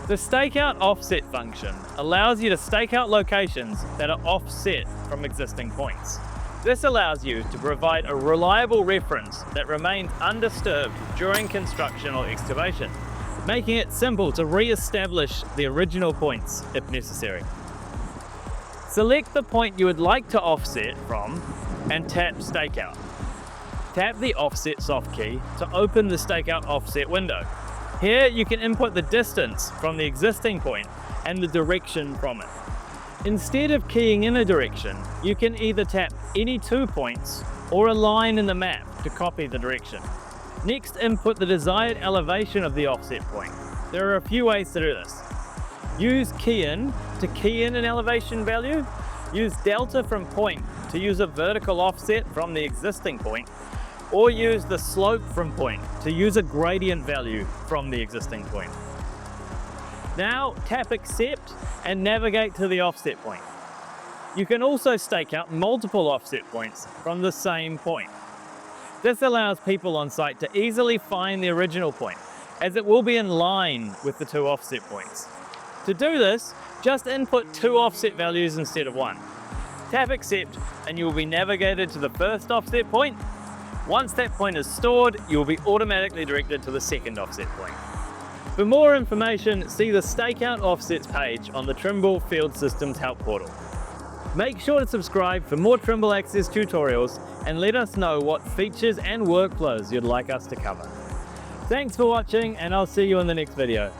The stakeout offset function allows you to stake out locations that are offset from existing points. This allows you to provide a reliable reference that remains undisturbed during construction or excavation, making it simple to re-establish the original points if necessary. Select the point you would like to offset from and tap Stakeout. Tap the Offset soft key to open the Stakeout Offset window. Here you can input the distance from the existing point and the direction from it. Instead of keying in a direction, you can either tap any 2 points or a line in the map to copy the direction. Next, input the desired elevation of the offset point. There are a few ways to do this. Use key in to key in an elevation value. Use delta from point to use a vertical offset from the existing point, or use the slope from point to use a gradient value from the existing point. Now tap accept and navigate to the offset point. You can also stake out multiple offset points from the same point. This allows people on site to easily find the original point, as it will be in line with the 2 offset points. To do this, just input 2 offset values instead of 1. Tap accept and you will be navigated to the first offset point. Once that point is stored, you will be automatically directed to the second offset point. For more information, see the Stakeout Offsets page on the Trimble Field Systems Help Portal. Make sure to subscribe for more Trimble Access tutorials and let us know what features and workflows you'd like us to cover. Thanks for watching, and I'll see you in the next video.